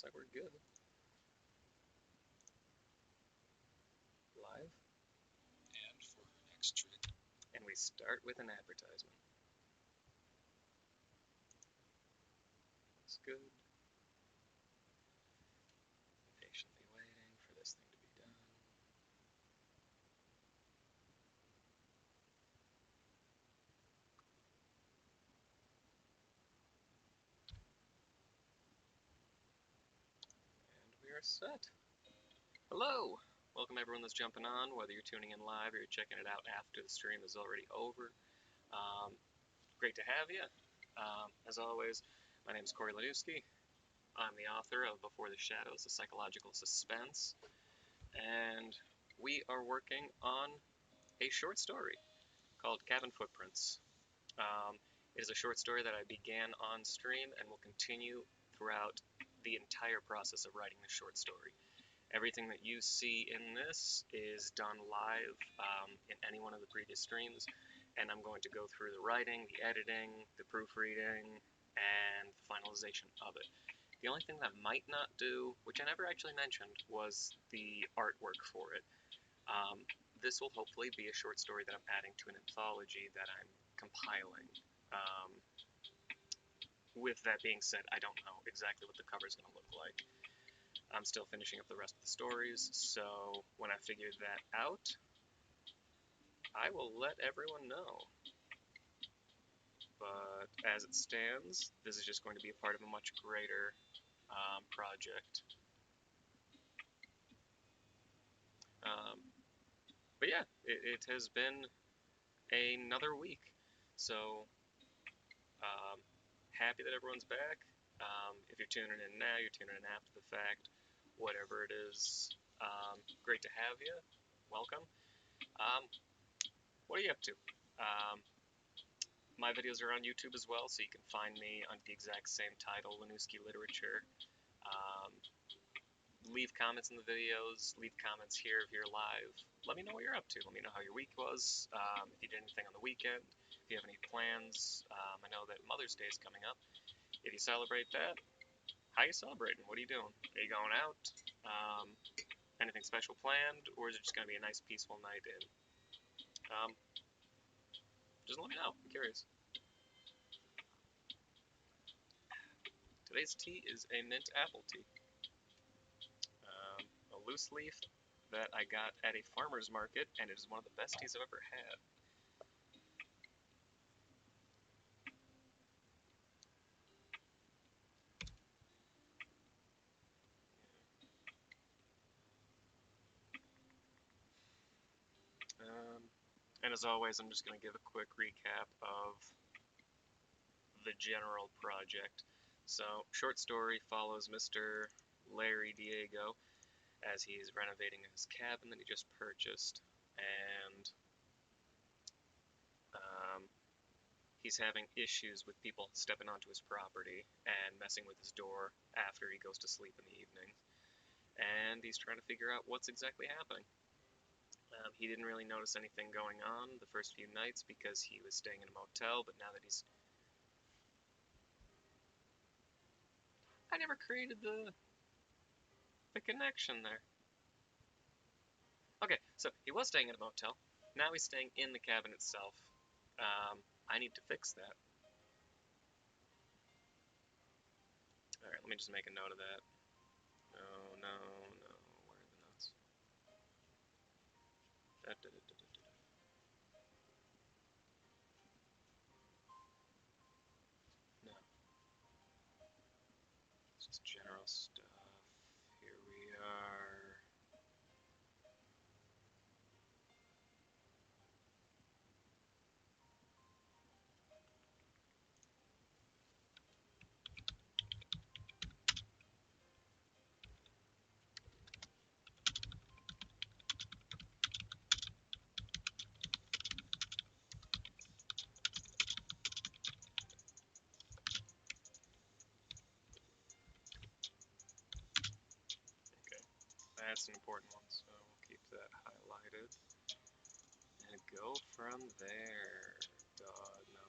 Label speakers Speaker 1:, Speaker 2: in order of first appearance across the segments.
Speaker 1: Looks like we're good. Live.
Speaker 2: And for our next trick,
Speaker 1: And we start with an advertisement. Looks good. Patiently waiting for this thing to be done. And we are set. Hello! Welcome everyone that's jumping on, whether you're tuning in live or you're checking it out after the stream is already over. Great to have you. As always, my name is Corey Lanuski. I'm the author of Before the Shadows, a psychological suspense, and we are working on a short story called Cabin Footprints. It is a short story that I began on stream and will continue throughout the entire process of writing the short story. Everything that you see in this is done live in any one of the previous streams, and I'm going to go through the writing, the editing, the proofreading, and the finalization of it. The only thing that I might not do, which I never actually mentioned, was the artwork for it. This will hopefully be a short story that I'm adding to an anthology that I'm compiling. With that being said, I don't know exactly what the cover is going to look like. I'm still finishing up the rest of the stories, so when I figure that out, I will let everyone know. But as it stands, this is just going to be a part of a much greater project. But yeah, it has been another week, so happy that everyone's back. If you're tuning in now, you're tuning in after the fact, whatever it is, great to have you. Welcome. What are you up to? My videos are on YouTube as well, so you can find me under the exact same title, Lanuski Literature. Leave comments in the videos, leave comments here if you're live. Let me know what you're up to. Let me know how your week was, if you did anything on the weekend, if you have any plans. I know that Mother's Day is coming up. If you celebrate that, how are you celebrating? What are you doing? Are you going out? Anything special planned, or is it just going to be a nice peaceful night in? Just let me know. I'm curious. Today's tea is a mint apple tea. A loose leaf that I got at a farmer's market, and it is one of the best teas I've ever had. And as always, I'm just going to give a quick recap of the general project. So, short story follows Mr. Larry Diego as he's renovating his cabin that he just purchased, and he's having issues with people stepping onto his property and messing with his door after he goes to sleep in the evening. And he's trying to figure out what's exactly happening. He didn't really notice anything going on the first few nights because he was staying in a motel, but now that he's... I never created the connection there. Okay, so he was staying in a motel. Now he's staying in the cabin itself. I need to fix that. Alright, let me just make a note of that. No, no, no. Where are the notes? Da, da, da, da, da. No. It's just general stuff. Here we are. That's an important one, so we'll keep that highlighted. And go from there. God, no.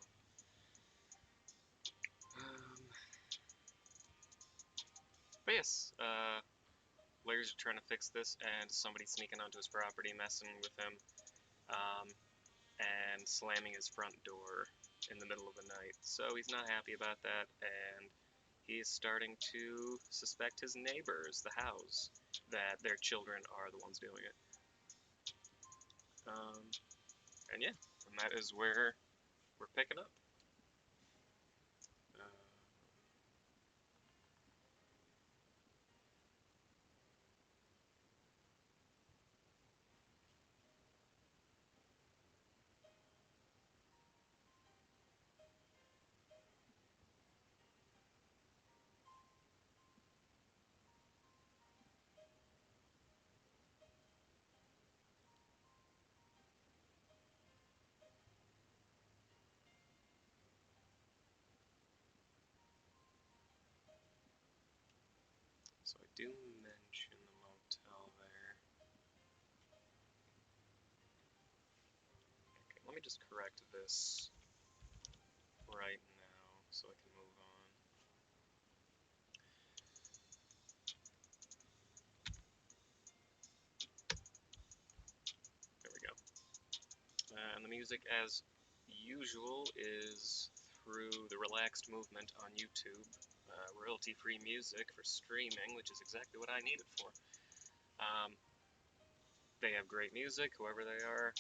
Speaker 1: But yes, lawyers are trying to fix this, and somebody's sneaking onto his property, messing with him, and slamming his front door in the middle of the night. So he's not happy about that, and he's starting to suspect his neighbors, the Hows, that their children are the ones doing it. And yeah, and that is where we're picking up. So I do mention the motel there. Okay, let me just correct this right now so I can move on. There we go. And the music, as usual, is through the Relaxed Movement on YouTube. Royalty-free music for streaming, which is exactly what I need it for. They have great music, whoever they are.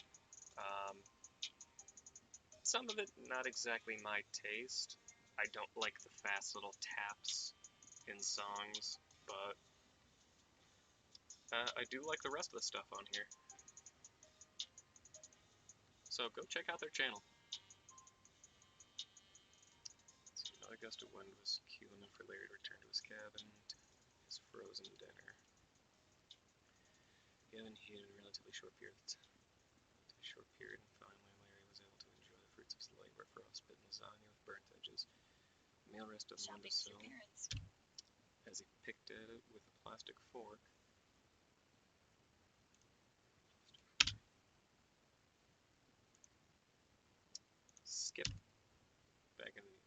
Speaker 1: Some of it not exactly my taste. I don't like the fast little taps in songs, but I do like the rest of the stuff on here. So go check out their channel. So another gust of wind was cue enough for Larry to return to his cabin to his frozen dinner. Given he had a relatively short period, and finally Larry was able to enjoy the fruits of his labor: frostbitten lasagna with burnt edges. The meal rested on the windowsill as he picked at it with a plastic fork. Skip back into the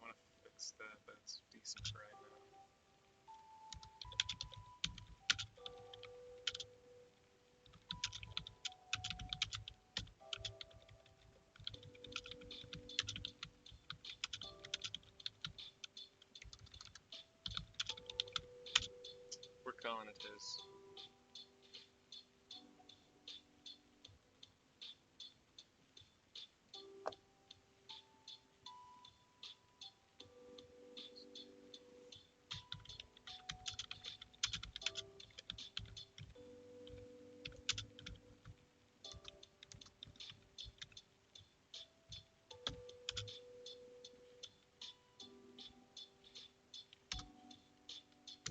Speaker 1: I want to fix that. That's decent for right now. We're calling it his.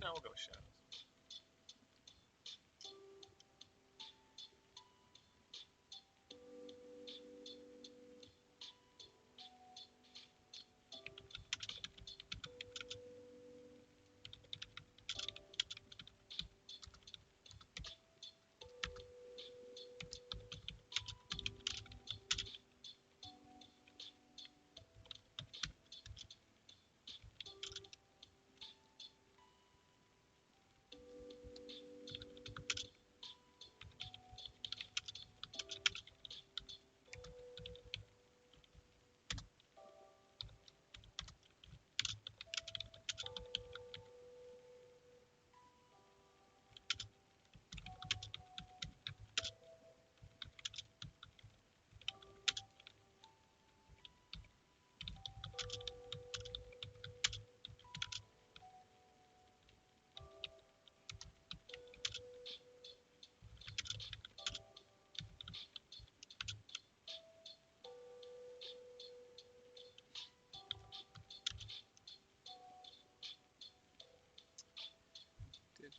Speaker 1: No, we'll go shadows.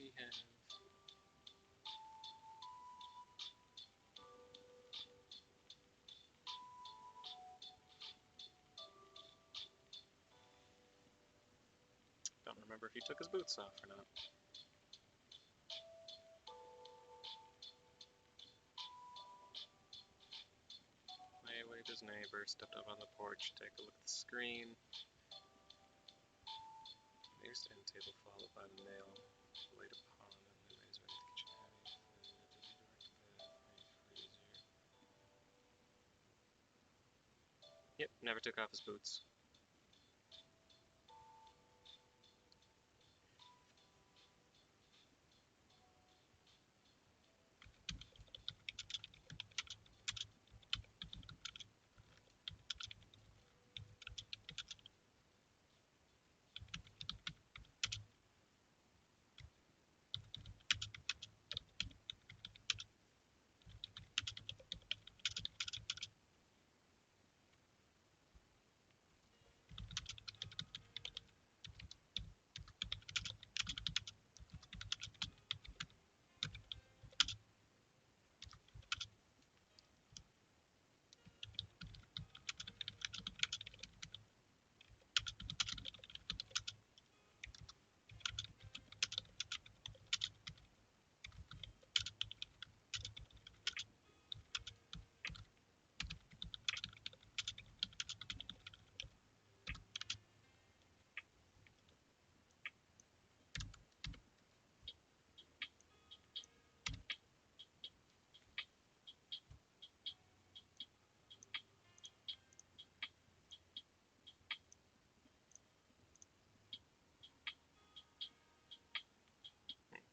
Speaker 1: he have? Don't remember if he took his boots off or not. I waved his neighbor, stepped up on the porch, take a look at the screen. There's the end table followed by the mail laid upon it, and then raised right to the kitchen. Yep, never took off his boots.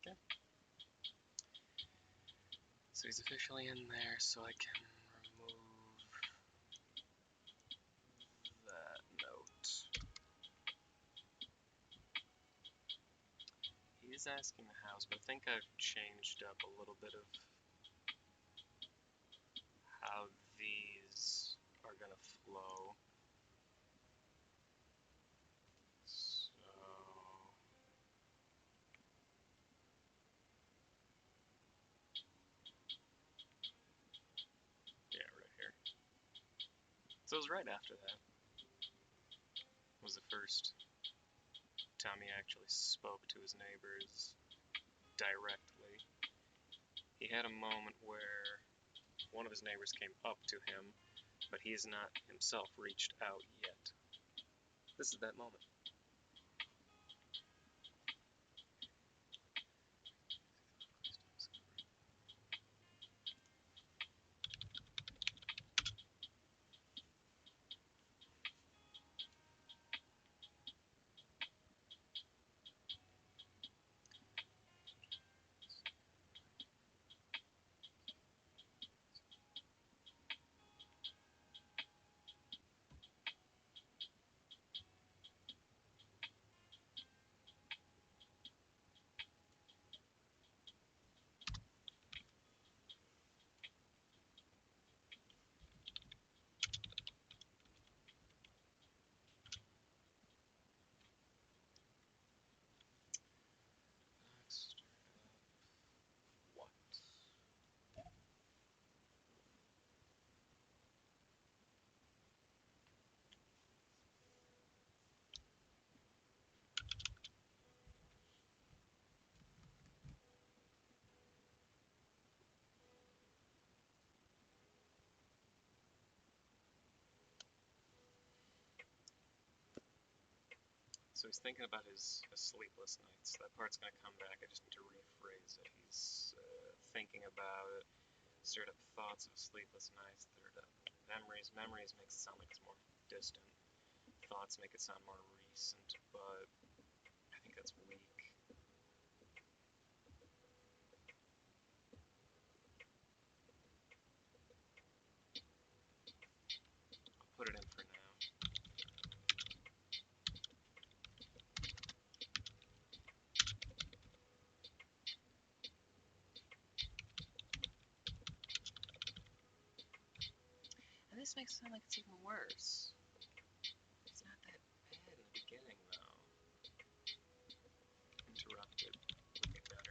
Speaker 1: Okay. So he's officially in there, so I can remove that note. He is asking the house, but I think I've changed up a little bit of how these are gonna flow. So yeah, right here. So it was right after that was the first time he actually spoke to his neighbors directly. He had a moment where one of his neighbors came up to him, but he has not himself reached out yet. This is that moment. What? So he's thinking about his sleepless nights. That part's going to come back. I just need to rephrase it. He's thinking about it. Stirred up thoughts of sleepless nights. Stirred up memories. Memories makes it sound like it's more distant. Thoughts make it sound more recent, but I think that's weak. I'll put it in for now. And this makes it sound like it's even worse. It's not that bad in the beginning, though. Interrupted. Looking down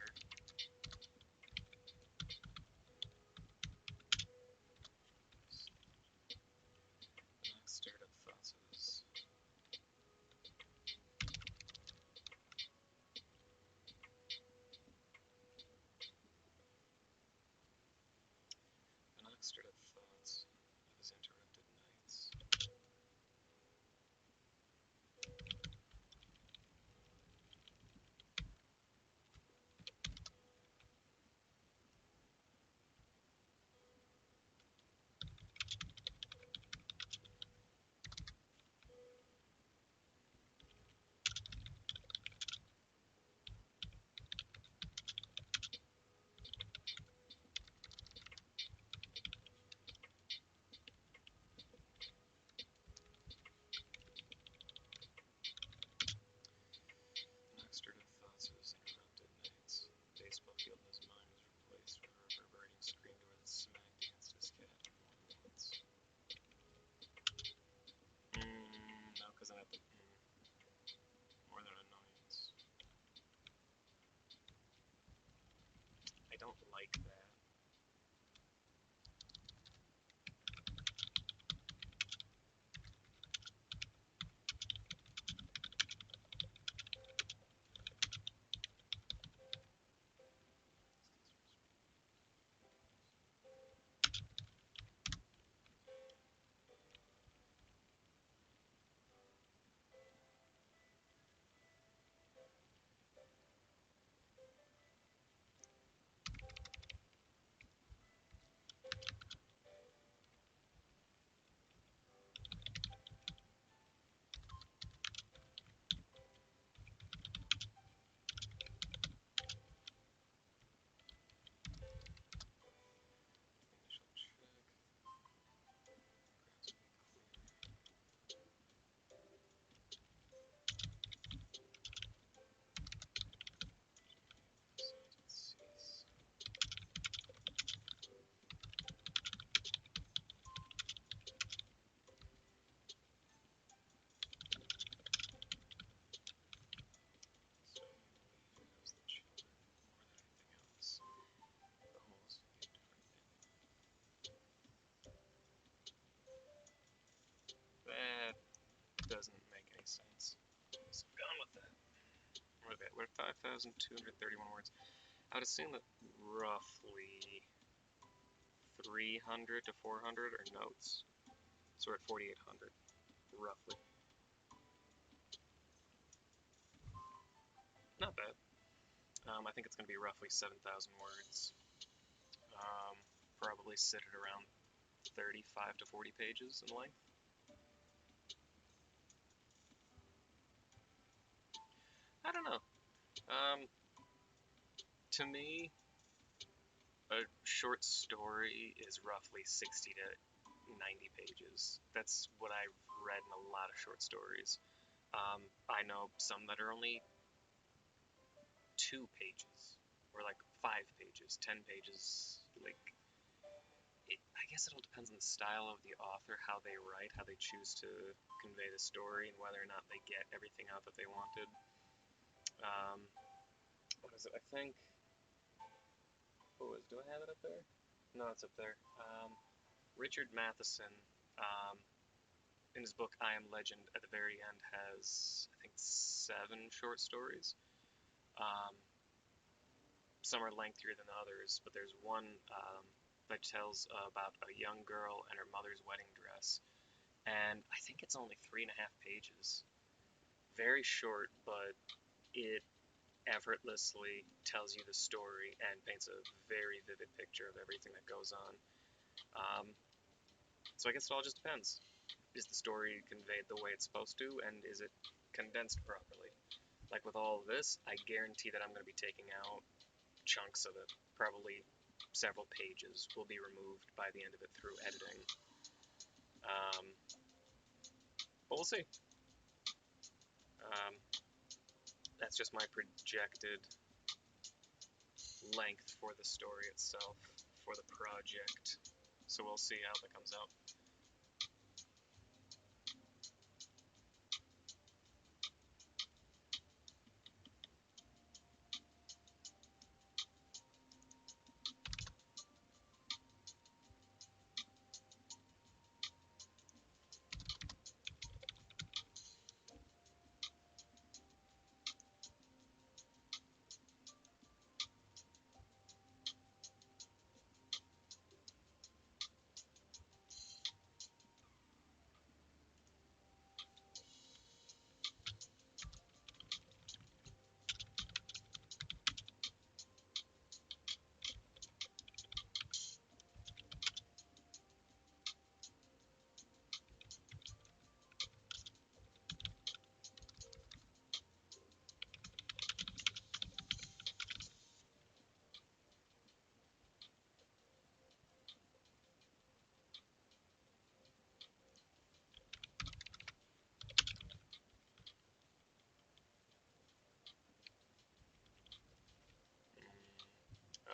Speaker 1: don't like that. Initial check. That doesn't make any sense. So I'm gone with that. We're at 5,231 words. I would assume that roughly 300 to 400 are notes. So we're at 4,800, roughly. Not bad. I think it's going to be roughly 7,000 words. Probably sit at around 35 to 40 pages in length. I don't know. To me, a short story is roughly 60 to 90 pages. That's what I've read in a lot of short stories. I know some that are only 2 pages, or like 5 pages, 10 pages. Like, I guess it all depends on the style of the author, how they write, how they choose to convey the story, and whether or not they get everything out that they wanted. What is it? I think. Do I have it up there? No, it's up there. Richard Matheson, in his book I Am Legend, at the very end has, I think, 7 short stories. Some are lengthier than others, but there's one that tells about a young girl and her mother's wedding dress, and I think it's only 3.5 pages. Very short, but it effortlessly tells you the story and paints a very vivid picture of everything that goes on. So I guess it all just depends. Is the story conveyed the way it's supposed to, and is it condensed properly? Like with all of this, I guarantee that I'm going to be taking out chunks of it. Probably several pages will be removed by the end of it through editing. But we'll see. That's just my projected length for the story itself, for the project. So we'll see how that comes out.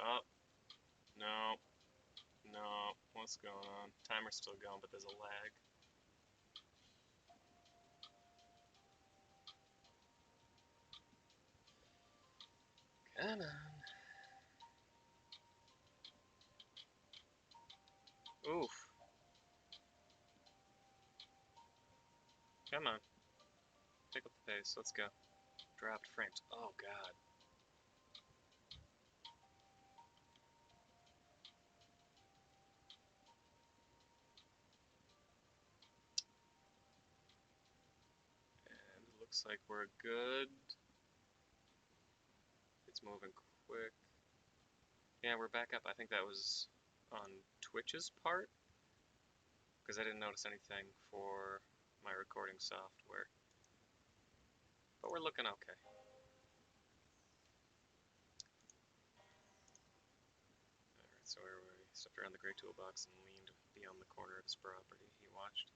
Speaker 1: Oh, no, no, what's going on? Timer's still going, but there's a lag. Come on. Oof. Come on. Pick up the pace. Let's go. Dropped frames. Oh, God. And it looks like we're good. It's moving quick. Yeah, we're back up. I think that was on Twitch's part, because I didn't notice anything for my recording software. But we're looking okay. Alright, so where were we? Stepped around the gray toolbox and leaned beyond the corner of his property. He watched.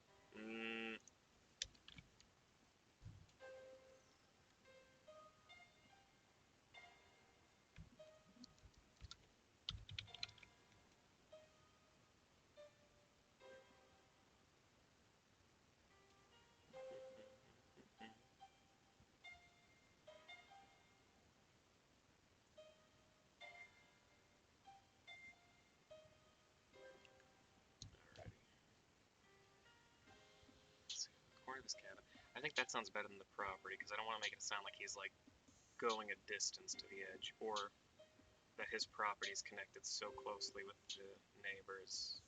Speaker 1: Corner of his cabin. I think that sounds better than the property, because I don't want to make it sound like he's like going a distance to the edge, or that his property is connected so closely with the neighbors.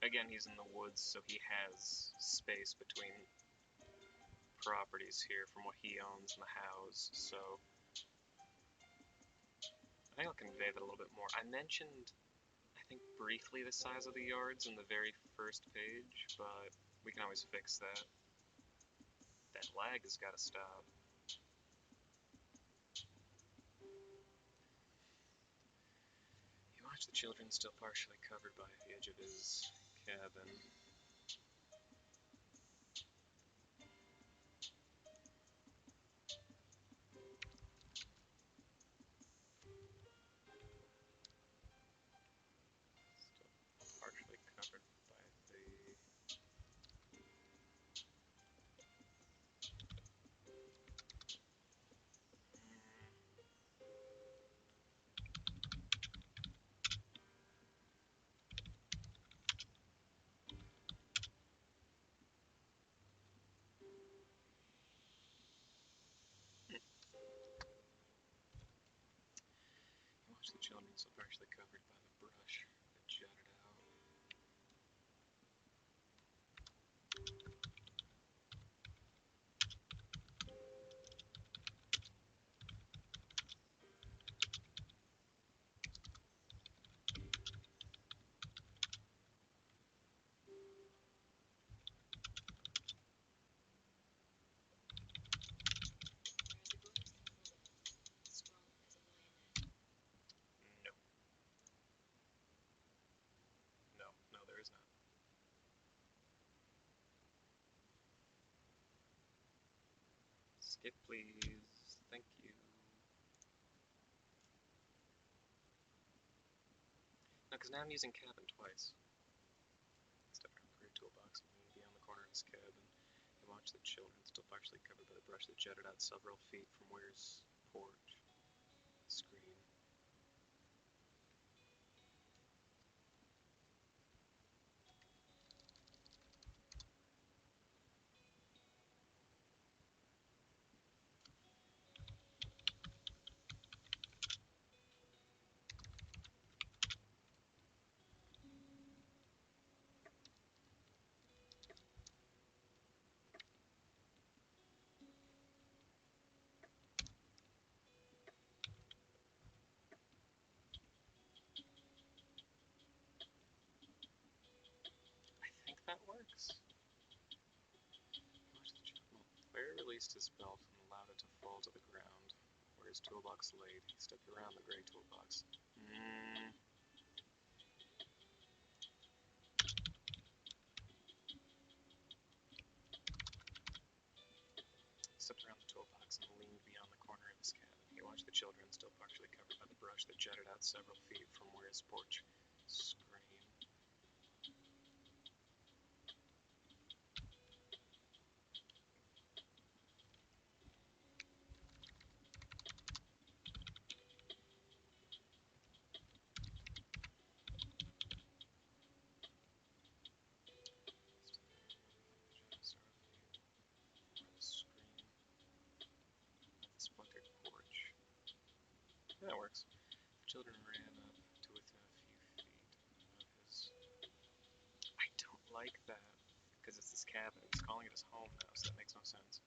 Speaker 1: Again, he's in the woods, so he has space between properties here from what he owns and the house, so I think I'll convey that a little bit more. I mentioned, I think, briefly the size of the yards in the very first page, but we can always fix that. That lag has got to stop. He watched the children still partially covered by the edge of his cabin. Still partially covered by the... He watched the children still partially covered by the brush that jutted out. No. No, no, there is not. Skip, please. Thank you. No, because now I'm using cabin twice. Step around the gray toolbox and lean beyond the corner of his cabin. He watched the children, still partially covered by the brush that jutted out several feet from where his porch screen. I think that works. Larry released his belt and allowed it to fall to the ground. Where his toolbox laid, he stepped around the gray toolbox. Stepped around the toolbox and leaned beyond the corner of his cabin. He watched the children, still partially covered by the brush that jutted out several feet from where his porch screen. That works. The children ran up to within a few feet of his. I don't like that because it's his cabin. He's calling it his home now, so that makes no sense.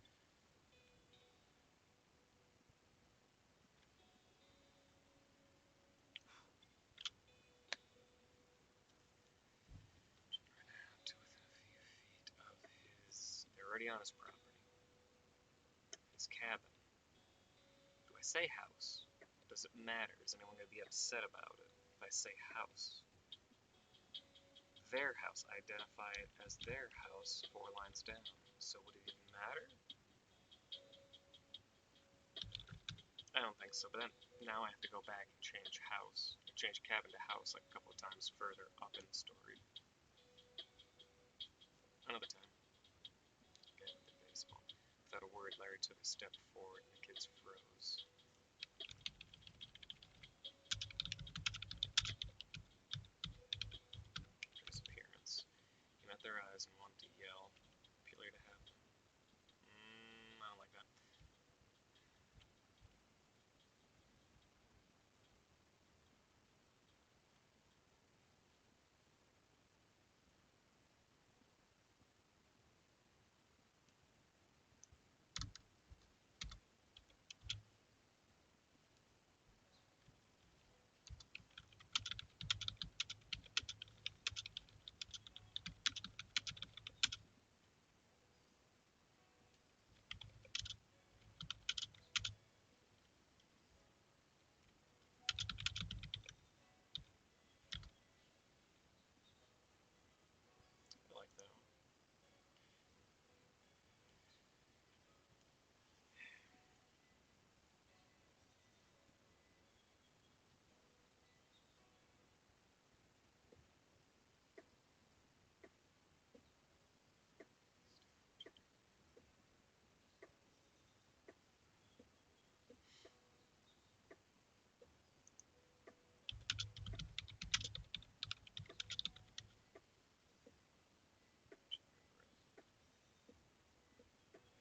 Speaker 1: To within a few feet of his. They're already on his property. His cabin. Do I say house? Does it matter? Is anyone going to be upset about it if I say house? Their house. I identify it as their house 4 lines down. So would it even matter? I don't think so, but then now I have to go back and change cabin to house like a couple of times further up in the story. Another time. Again with the baseball. Without a word, Larry took a step forward and the kids froze. For his appearance. He met their eyes and wanted to yell. Peculiar to happen. I don't like that. I like that one.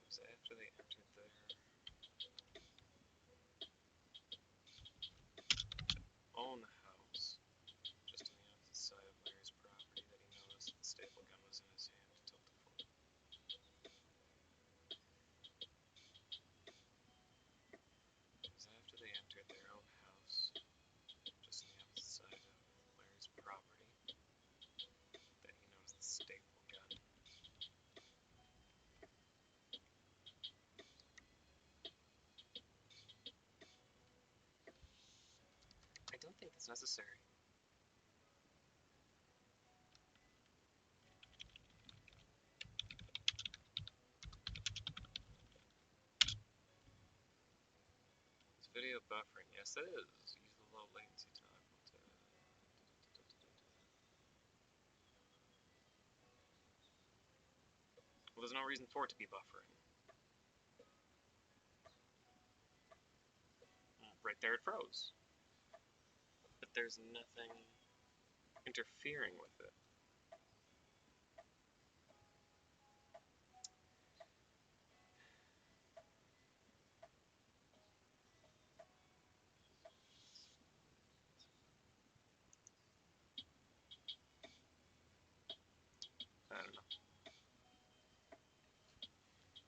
Speaker 1: It was after they entered their own house, just on the opposite side of Larry's property, that he noticed that the staple gun was in his hand, tilted forward. It was after they entered their own house, just on the opposite side of Larry's property, that he noticed the staple gun. I don't think that's necessary. Is video buffering? Yes, it is. Use the low latency toggle to. Well, there's no reason for it to be buffering. Right there, it froze. But there's nothing interfering with it. I don't know.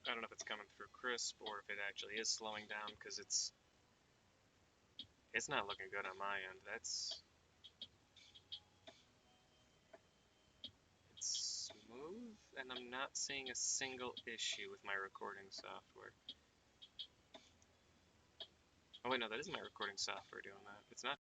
Speaker 1: I don't know if it's coming through crisp or if it actually is slowing down because it's not looking good on my end. It's smooth, and I'm not seeing a single issue with my recording software. Oh wait, no, that is my recording software doing that. It's not